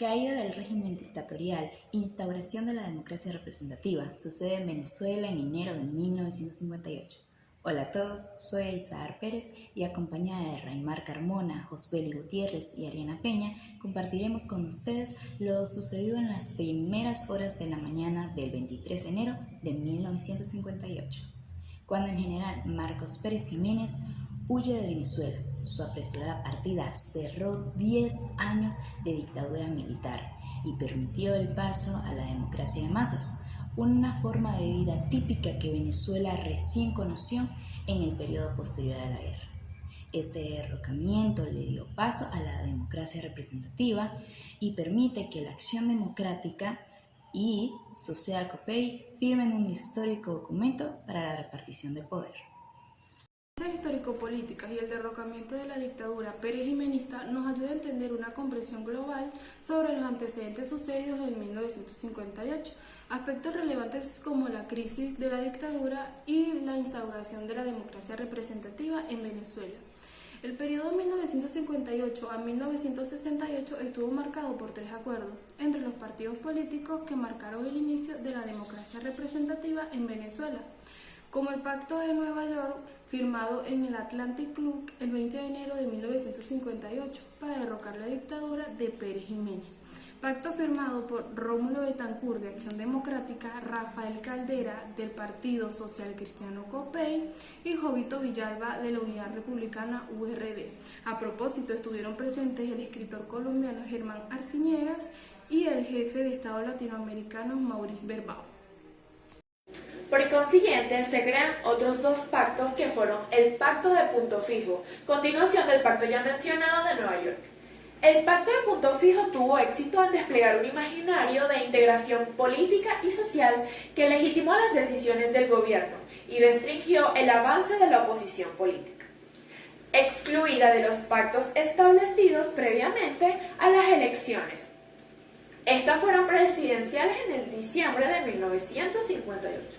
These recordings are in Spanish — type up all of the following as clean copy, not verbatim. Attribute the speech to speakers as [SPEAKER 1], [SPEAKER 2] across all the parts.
[SPEAKER 1] Caída del régimen dictatorial, instauración de la democracia representativa, sucede en Venezuela en enero de 1958. Hola a todos, soy Aizahar Pérez y acompañada de Raimar Carmona, Josbeli Gutiérrez y Ariana Peña, compartiremos con ustedes lo sucedido en las primeras horas de la mañana del 23 de enero de 1958, cuando el general Marcos Pérez Jiménez huye de Venezuela. Su apresurada partida cerró 10 años de dictadura militar y permitió el paso a la democracia de masas, una forma de vida típica que Venezuela recién conoció en el periodo posterior a la guerra. Este derrocamiento le dio paso a la democracia representativa y permite que la Acción Democrática y Social Copey firmen un histórico documento para la repartición del poder.
[SPEAKER 2] Las histórico-políticas y el derrocamiento de la dictadura pérez-jimenista nos ayuda a entender una comprensión global sobre los antecedentes sucedidos en 1958, aspectos relevantes como la crisis de la dictadura y la instauración de la democracia representativa en Venezuela. El periodo 1958 a 1968 estuvo marcado por 3 acuerdos entre los partidos políticos que marcaron el inicio de la democracia representativa en Venezuela, como el Pacto de Nueva York, firmado en el Atlantic Club el 20 de enero de 1958 para derrocar la dictadura de Pérez Jiménez. Pacto firmado por Rómulo Betancourt de Acción Democrática, Rafael Caldera del Partido Social Cristiano Copey y Jovito Villalba de la Unidad Republicana URD. A propósito, estuvieron presentes el escritor colombiano Germán Arciniegas y el jefe de Estado latinoamericano Maurice Berbao.
[SPEAKER 3] Por consiguiente, se crean otros 2 pactos que fueron el Pacto de Punto Fijo, continuación del pacto ya mencionado de Nueva York. El Pacto de Punto Fijo tuvo éxito en desplegar un imaginario de integración política y social que legitimó las decisiones del gobierno y restringió el avance de la oposición política, excluida de los pactos establecidos previamente a las elecciones. Estas fueron presidenciales en el diciembre de 1958.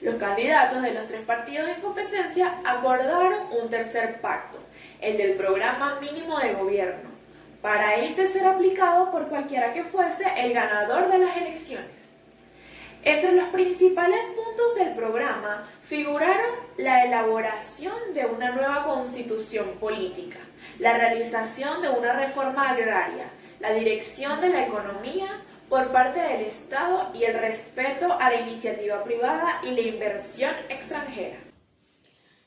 [SPEAKER 3] Los candidatos de los 3 partidos en competencia acordaron un tercer pacto, el del programa mínimo de gobierno, para ser aplicado por cualquiera que fuese el ganador de las elecciones. Entre los principales puntos del programa figuraron la elaboración de una nueva constitución política, la realización de una reforma agraria, la dirección de la economía por parte del Estado y el respeto a la iniciativa privada y la inversión extranjera.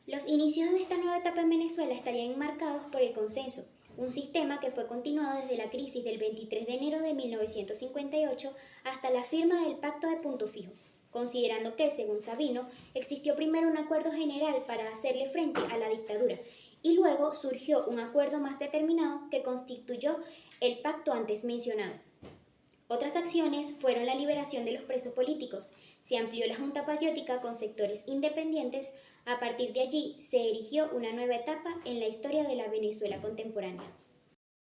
[SPEAKER 4] Los inicios de esta nueva etapa en Venezuela estarían enmarcados por el consenso, un sistema que fue continuado desde la crisis del 23 de enero de 1958 hasta la firma del Pacto de Punto Fijo, considerando que, según Sabino, existió primero un acuerdo general para hacerle frente a la dictadura y luego surgió un acuerdo más determinado que constituyó el pacto antes mencionado. Otras acciones fueron la liberación de los presos políticos, se amplió la Junta Patriótica con sectores independientes. A partir de allí se erigió una nueva etapa en la historia de la Venezuela contemporánea.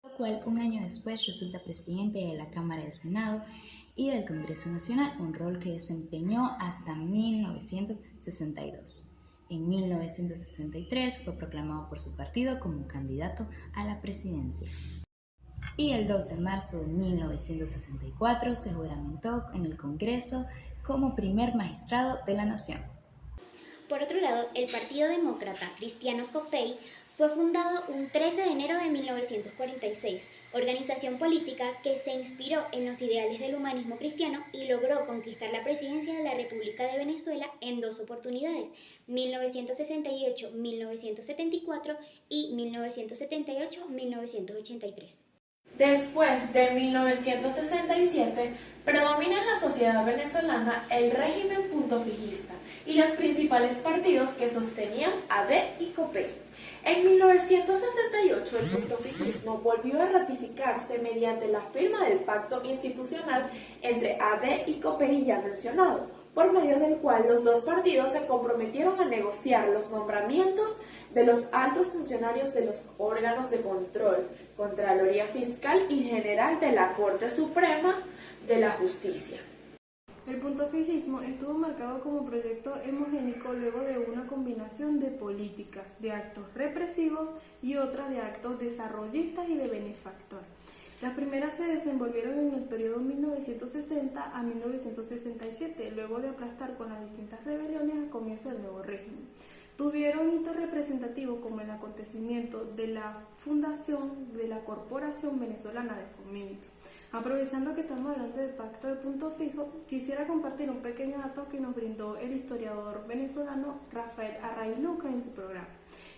[SPEAKER 1] Lo cual un año después resulta presidente de la Cámara del Senado y del Congreso Nacional, un rol que desempeñó hasta 1962. En 1963 fue proclamado por su partido como candidato a la presidencia. Y el 2 de marzo de 1964 se juramentó en el Congreso como primer magistrado de la nación.
[SPEAKER 4] Por otro lado, el Partido Demócrata Cristiano Copey fue fundado un 13 de enero de 1946, organización política que se inspiró en los ideales del humanismo cristiano y logró conquistar la presidencia de la República de Venezuela en 2 oportunidades, 1968, 1974 y 1978-1983.
[SPEAKER 3] Después de 1967, predomina en la sociedad venezolana el régimen puntofijista y los principales partidos que sostenían AD y COPEI. En 1968, el puntofijismo volvió a ratificarse mediante la firma del pacto institucional entre AD y COPEI ya mencionado, por medio del cual los 2 partidos se comprometieron a negociar los nombramientos de los altos funcionarios de los órganos de control, Contraloría Fiscal y General de la Corte Suprema de la Justicia.
[SPEAKER 2] El puntofijismo estuvo marcado como proyecto hemogénico luego de una combinación de políticas, de actos represivos y otras de actos desarrollistas y de benefactor. Las primeras se desenvolvieron en el periodo 1960 a 1967, luego de aplastar con las distintas rebeliones al comienzo del nuevo régimen. Tuvieron hitos representativos como el acontecimiento de la fundación de la Corporación Venezolana de Fomento. Aprovechando que estamos hablando del Pacto de Punto Fijo, quisiera compartir un pequeño dato que nos brindó el historiador venezolano Rafael Arraiz Lucas en su programa,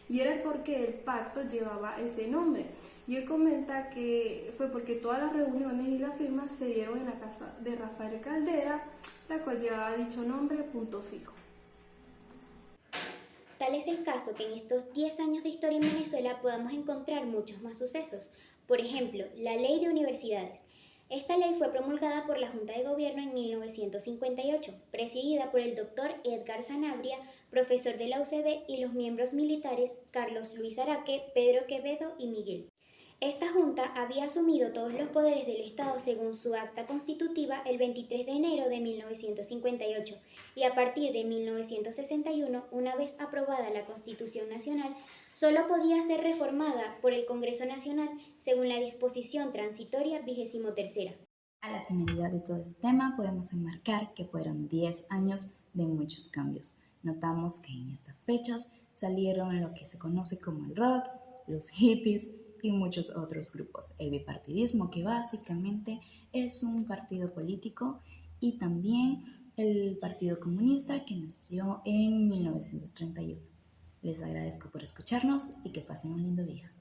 [SPEAKER 2] y era el por qué el pacto llevaba ese nombre. Y él comenta que fue porque todas las reuniones y las firmas se dieron en la casa de Rafael Caldera, la cual llevaba dicho nombre Punto Fijo.
[SPEAKER 4] Tal es el caso que en estos 10 años de historia en Venezuela podamos encontrar muchos más sucesos. Por ejemplo, la Ley de Universidades. Esta ley fue promulgada por la Junta de Gobierno en 1958, presidida por el doctor Edgar Sanabria, profesor de la UCB, y los miembros militares Carlos Luis Araque, Pedro Quevedo y Miguel. Esta junta había asumido todos los poderes del Estado según su acta constitutiva el 23 de enero de 1958 y a partir de 1961, una vez aprobada la Constitución Nacional, solo podía ser reformada por el Congreso Nacional según la disposición transitoria 23ª.
[SPEAKER 1] A la finalidad de todo este tema podemos enmarcar que fueron 10 años de muchos cambios. Notamos que en estas fechas salieron lo que se conoce como el rock, los hippies y muchos otros grupos. El bipartidismo, que básicamente es un partido político, y también el Partido Comunista, que nació en 1931. Les agradezco por escucharnos y que pasen un lindo día.